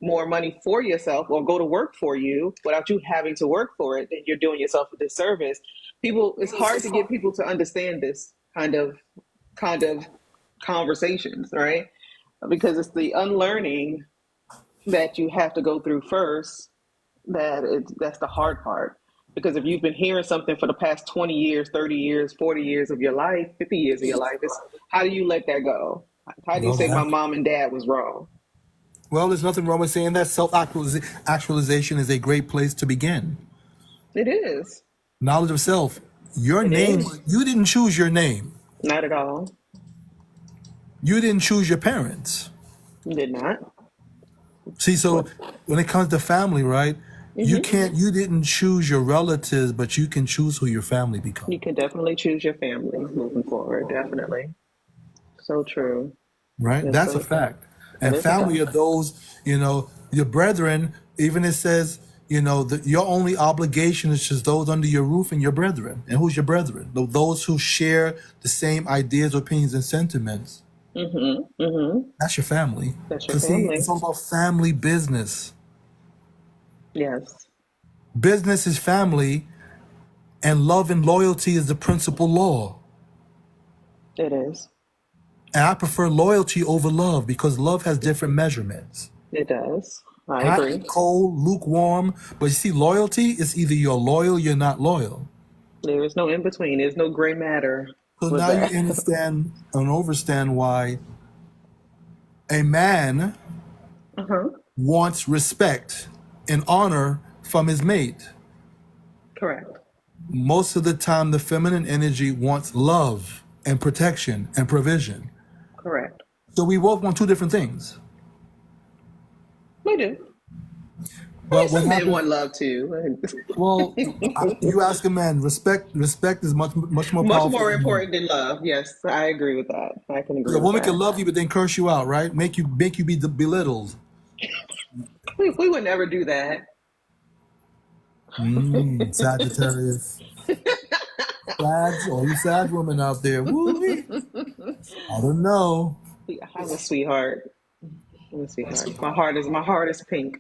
more money for yourself or go to work for you without you having to work for it, then you're doing yourself a disservice. People, it's hard to get people to understand this kind of conversations, right? Because it's the unlearning that you have to go through first that's the hard part. Because if you've been hearing something for the past 20 years, 30 years, 40 years of your life, 50 years of your life, it's how do you let that go? How do you Well, say my mom and dad was wrong? there's nothing wrong with saying that self-actualization is a great place to begin. It is. Knowledge of self. Your It name, is. you didn't choose your name. Not at all. You didn't choose your parents. Did not. See, so What? when it comes to family, right? You didn't choose your relatives, but you can choose who your family become. You can definitely choose your family moving forward. Definitely. So true. Right? That's That's a so true. fact. That And is a family fact. are those, your brethren, even it says, that your only obligation is just those under your roof and your brethren. And who's your brethren? Those who share the same ideas, opinions, and sentiments. That's your family. That's your Because see, family. it's all about family business. Yes, Business is family, and love and loyalty is the principal law. it is. And I prefer loyalty over love because love has different measurements. It does. I Hot, agree. cold, lukewarm. But you see, loyalty is either you're loyal, you're not loyal. There is no in between. There's no gray matter So with now you that. understand and understand why a man Uh-huh. wants respect and honor from his mate. Correct. Most of the time, the feminine energy wants love and protection and provision. Correct. So we both want two different things. We do. I mean, But what some men happens? want love too. Well, you ask a man. Respect is much more Much powerful more than love. important than love. Yes, I agree with that. I can agree A with woman can that. love you, but then curse you out, right? Make you be belittled. We would never do that. Sagittarius, Sags, all you Sag women out there, woo-wee. I don't know. I'm a sweetheart. I'm a sweetheart. My heart is pink.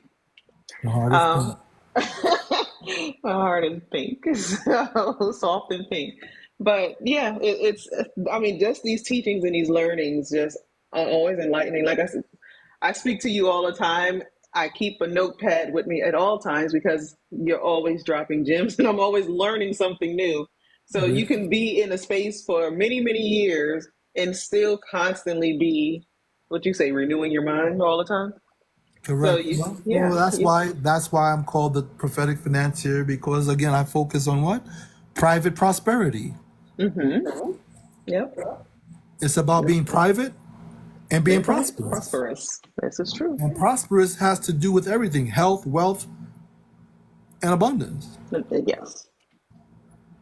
The hardest Um, thing. my heart is pink, so soft and pink. But yeah, it's. I mean, just these teachings and these learnings just are always enlightening. Like I said, I speak to you all the time. I keep a notepad with me at all times because you're always dropping gems, and I'm always learning something new. So you can be in a space for many, many years and still constantly be, what you say, renewing your mind all the time. So Correct. you, Well, yeah, that's why I'm called the prophetic financier because again I focus on what? Private prosperity. yep. It's about being private and being And prosperous. prosperous. This is true. And prosperous has to do with everything: health, wealth, and abundance. Yes.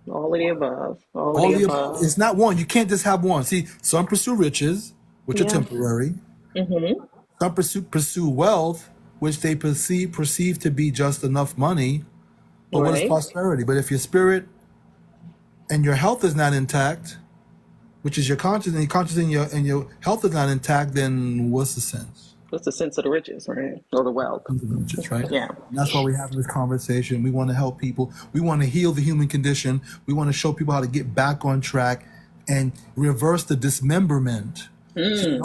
All of the above. All of All the the above. above. It's not one. You can't just have one. See, some pursue riches, which are Yeah. temporary. Some pursue wealth, which they perceive to be just enough money. But what is Right. prosperity? But if your spirit and your health is not intact, which is your conscience, and your conscience and your health is not intact, then what's the sense? What's the sense of the riches, right? Or the wealth. Just right. Yeah. And that's why we have this conversation. We want to help people. We want to heal the human condition. We want to show people how to get back on track and reverse the dismemberment. See, in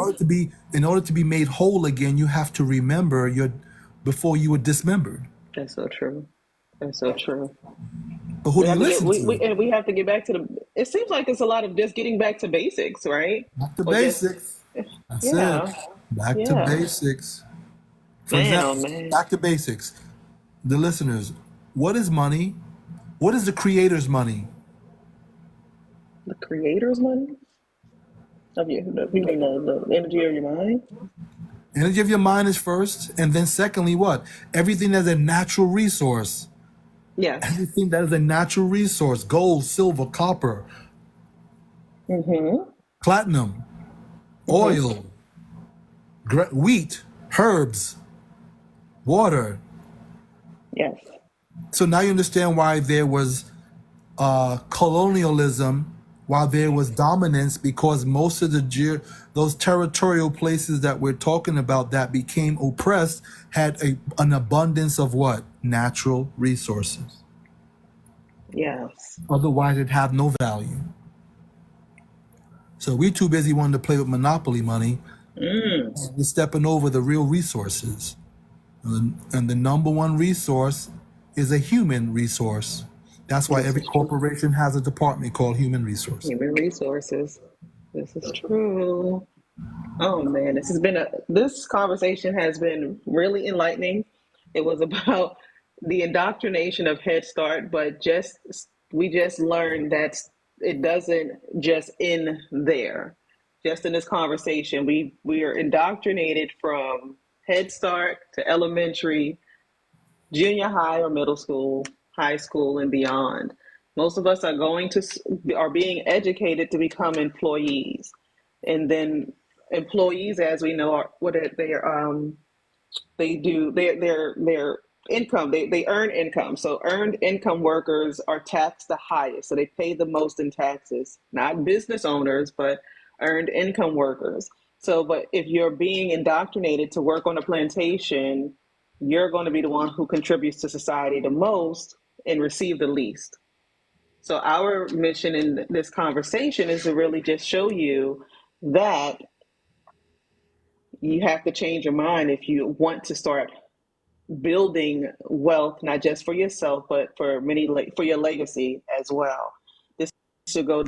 order to be made whole again, you have to remember your before you were dismembered. That's so true. That's so true. But who We do you have to get listen we to? and we have to get back to the. It seems like it's a lot of just getting back to basics, right? Back to Or just basics. That's it. yeah, Back to yeah. basics. For Man, oh example, man, back to basics. The listeners, what is money? What is the creator's money? the creator's money. You mean the energy of your mind? Energy of your mind is first, and then secondly, what? Everything that's a natural resource. Yes. Everything that is a natural resource: gold, silver, copper, platinum, oil, wheat, herbs, water. Yes. So now you understand why there was colonialism, why there was dominance, because most of those territorial places that we're talking about that became oppressed had an abundance of what? Natural resources. Yes. Otherwise, it'd have no value. So we're too busy wanting to play with monopoly money. We're stepping over the real resources. And the number one resource is a human resource. That's why This every is true. corporation has a department called human resources. Human resources. This is true. Oh man, this conversation has been really enlightening. It was about the indoctrination of Head Start, but we just learned that it doesn't just end there. Just in this conversation, we are indoctrinated from Head Start to elementary junior high or middle school, high school, and beyond. Most of us are are being educated to become employees, and then employees, as we know, are what are they they do their income, they earn income. So earned income workers are taxed the highest, so they pay the most in taxes, not business owners but earned income workers. So but if you're being indoctrinated to work on a plantation, you're going to be the one who contributes to society the most and receive the least. So our mission in this conversation is to really just show you that you have to change your mind if you want to start building wealth, not just for yourself, but for for your legacy as well. This should go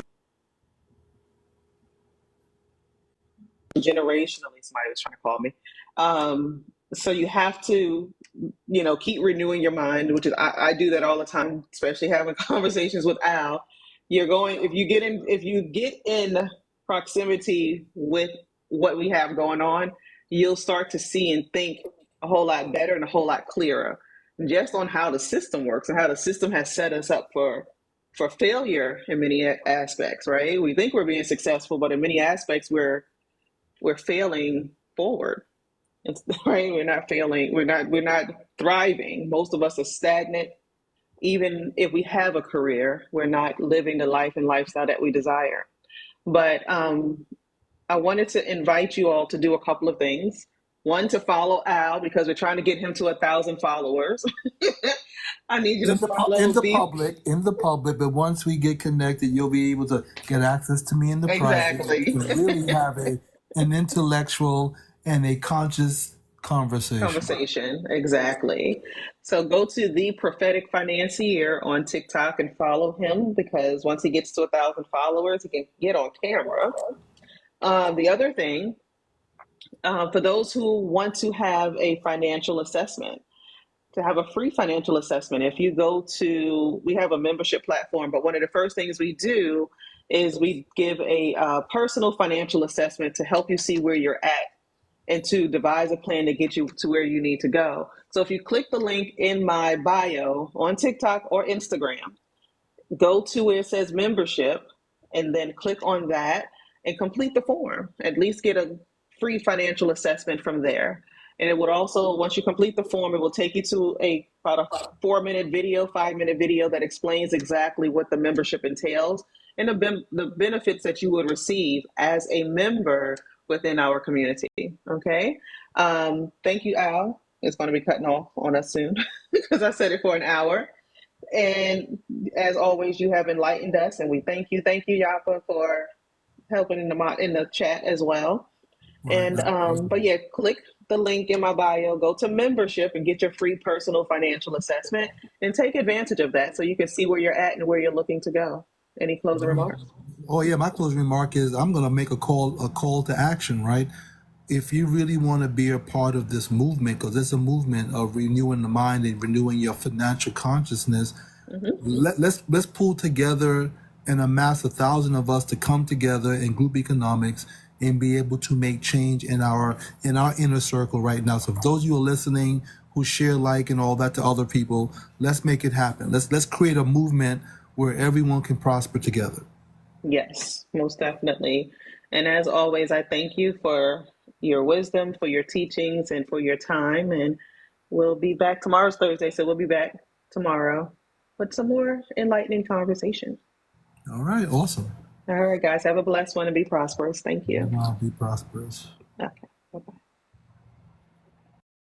generationally. Somebody was trying to call me. So you have to, keep renewing your mind, which is I do that all the time, especially having conversations with Al. If you get in proximity with what we have going on, you'll start to see and think a whole lot better and a whole lot clearer, just on how the system works and how the system has set us up for failure in many aspects. Right? We think we're being successful, but in many aspects we're failing forward. It's, right? We're not failing. We're not thriving. Most of us are stagnant. Even if we have a career, we're not living the life and lifestyle that we desire. But I wanted to invite you all to do a couple of things. One, to follow Al, because we're trying to get him to 1,000 followers. I need you to follow the in the public, but once we get connected, you'll be able to get access to me in the private. We exactly can really have an intellectual and a conscious conversation. conversation. Exactly. So go to the Prophetic Financier on TikTok and follow him, because once he gets to 1,000 followers, he can get on camera. The other thing, for those who want to have a financial assessment, to have a free financial assessment, if you go to, we have a membership platform, but one of the first things we do is we give a personal financial assessment to help you see where you're at and to devise a plan to get you to where you need to go. So if you click the link in my bio on TikTok or Instagram, go to where it says membership and then click on that and complete the form. At least get a free financial assessment from there. And it would also, once you complete the form, it will take you to about a 4-minute video, 5-minute video that explains exactly what the membership entails and the benefits that you would receive as a member within our community. Okay. Thank you, Al. It's going to be cutting off on us soon because I said it for an hour. And as always, you have enlightened us, and we thank you. Thank you, Yapa, for helping in the chat as well. Right. And but yeah, click the link in my bio, go to membership, and get your free personal financial assessment, and take advantage of that so you can see where you're at and where you're looking to go. Any closing remarks? Oh yeah, my closing remark is I'm going to make a call to action, right? If you really want to be a part of this movement, because it's a movement of renewing the mind and renewing your financial consciousness, let's pull together and amass 1,000 of us to come together in group economics and be able to make change in our inner circle right now. So if those of you are listening who share, like, and all that to other people, let's make it happen. Let's create a movement where everyone can prosper together. Yes, most definitely. And as always, I thank you for your wisdom, for your teachings, and for your time. And we'll be back. Tomorrow's Thursday, so we'll be back tomorrow with some more enlightening conversation. All right, awesome. All right, guys, have a blessed one and be prosperous. Thank you. Be prosperous. Okay.